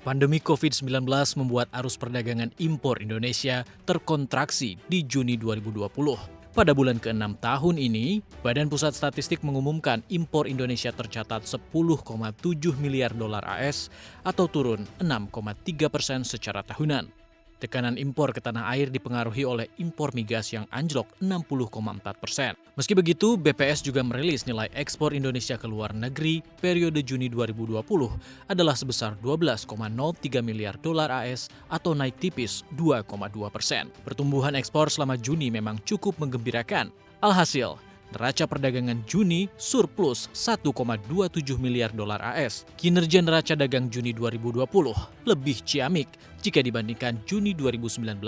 Pandemi COVID-19 membuat arus perdagangan impor Indonesia terkontraksi di Juni 2020. Pada bulan ke-6 tahun ini, Badan Pusat Statistik mengumumkan impor Indonesia tercatat 10,7 miliar dolar AS atau turun 6,3% secara tahunan. Tekanan impor ke tanah air dipengaruhi oleh impor migas yang anjlok 60,4%. Meski begitu, BPS juga merilis nilai ekspor Indonesia ke luar negeri periode Juni 2020 adalah sebesar 12,03 miliar dolar AS atau naik tipis 2,2%. Pertumbuhan ekspor selama Juni memang cukup menggembirakan. Alhasil, neraca perdagangan Juni surplus 1,27 miliar dolar AS. Kinerja neraca dagang Juni 2020 lebih ciamik jika dibandingkan Juni 2019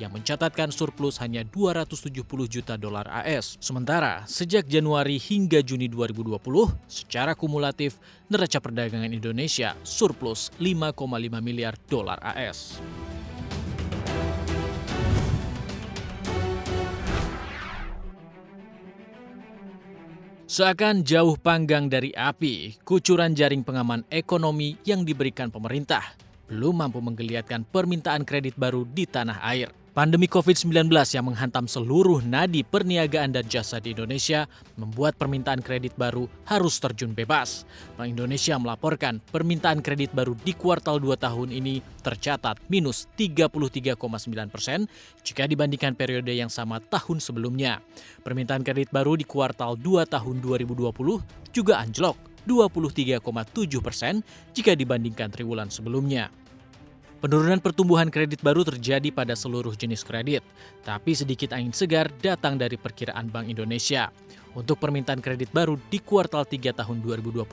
yang mencatatkan surplus hanya 270 juta dolar AS. Sementara, sejak Januari hingga Juni 2020, secara kumulatif neraca perdagangan Indonesia surplus 5,5 miliar dolar AS. Seakan jauh panggang dari api, kucuran jaring pengaman ekonomi yang diberikan pemerintah belum mampu menggeliatkan permintaan kredit baru di tanah air. Pandemi COVID-19 yang menghantam seluruh nadi perniagaan dan jasa di Indonesia membuat permintaan kredit baru harus terjun bebas. Bank Indonesia melaporkan permintaan kredit baru di kuartal 2 tahun ini tercatat minus 33,9% jika dibandingkan periode yang sama tahun sebelumnya. Permintaan kredit baru di kuartal 2 tahun 2020 juga anjlok 23,7% jika dibandingkan triwulan sebelumnya. Penurunan pertumbuhan kredit baru terjadi pada seluruh jenis kredit, tapi sedikit angin segar datang dari perkiraan Bank Indonesia. Untuk permintaan kredit baru di kuartal 3 tahun 2020,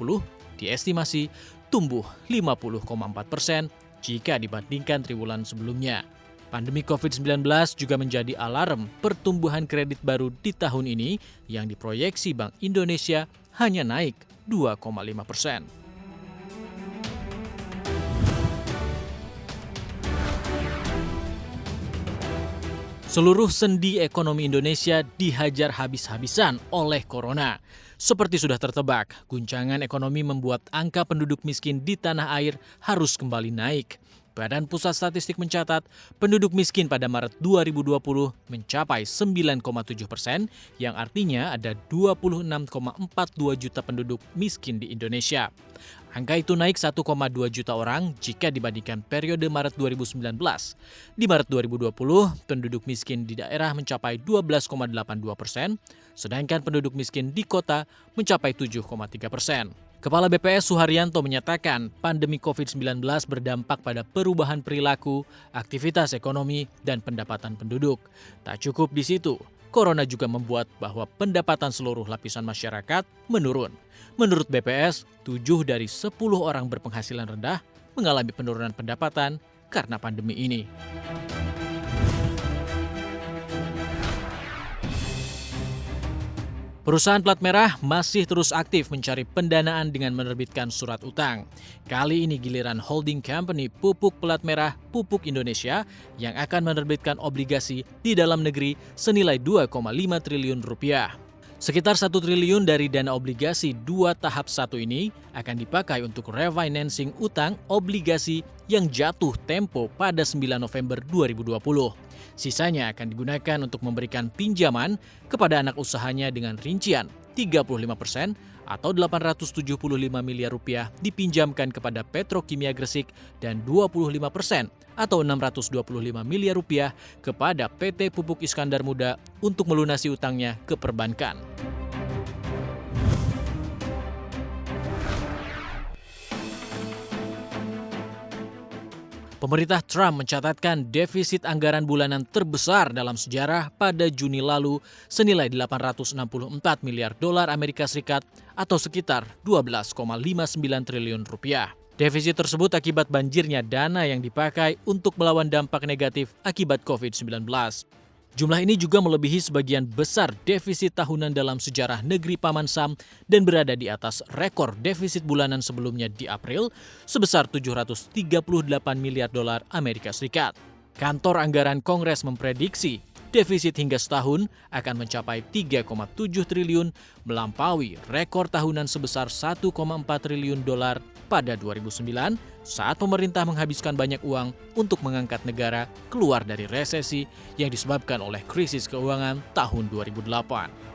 diestimasi tumbuh 50,4% jika dibandingkan triwulan sebelumnya. Pandemi COVID-19 juga menjadi alarm pertumbuhan kredit baru di tahun ini yang diproyeksi Bank Indonesia hanya naik 2,5%. Seluruh sendi ekonomi Indonesia dihajar habis-habisan oleh corona. Seperti sudah tertebak, guncangan ekonomi membuat angka penduduk miskin di tanah air harus kembali naik. Badan Pusat Statistik mencatat penduduk miskin pada Maret 2020 mencapai 9,7%, yang artinya ada 26,42 juta penduduk miskin di Indonesia. Angka itu naik 1,2 juta orang jika dibandingkan periode Maret 2019. Di Maret 2020, penduduk miskin di daerah mencapai 12,82%, sedangkan penduduk miskin di kota mencapai 7,3%. Kepala BPS Suharyanto menyatakan pandemi COVID-19 berdampak pada perubahan perilaku, aktivitas ekonomi, dan pendapatan penduduk. Tak cukup di situ, corona juga membuat bahwa pendapatan seluruh lapisan masyarakat menurun. Menurut BPS, 7 dari 10 orang berpenghasilan rendah mengalami penurunan pendapatan karena pandemi ini. Perusahaan plat merah masih terus aktif mencari pendanaan dengan menerbitkan surat utang. Kali ini giliran holding company Pupuk Plat Merah Pupuk Indonesia yang akan menerbitkan obligasi di dalam negeri senilai 2,5 triliun rupiah. Sekitar 1 triliun dari dana obligasi 2 tahap 1 ini akan dipakai untuk refinancing utang obligasi yang jatuh tempo pada 9 November 2020. Sisanya akan digunakan untuk memberikan pinjaman kepada anak usahanya dengan rincian 35% atau 875 miliar rupiah dipinjamkan kepada Petrokimia Gresik dan 25% atau 625 miliar rupiah kepada PT Pupuk Iskandar Muda untuk melunasi utangnya ke perbankan. Pemerintah Trump mencatatkan defisit anggaran bulanan terbesar dalam sejarah pada Juni lalu senilai 864 miliar dolar Amerika Serikat atau sekitar 12,59 triliun rupiah. Defisit tersebut akibat banjirnya dana yang dipakai untuk melawan dampak negatif akibat COVID-19. Jumlah ini juga melebihi sebagian besar defisit tahunan dalam sejarah negeri Paman Sam dan berada di atas rekor defisit bulanan sebelumnya di April sebesar 738 miliar dolar Amerika Serikat. Kantor Anggaran Kongres memprediksi defisit hingga setahun akan mencapai 3,7 triliun melampaui rekor tahunan sebesar 1,4 triliun dolar pada 2009 saat pemerintah menghabiskan banyak uang untuk mengangkat negara keluar dari resesi yang disebabkan oleh krisis keuangan tahun 2008.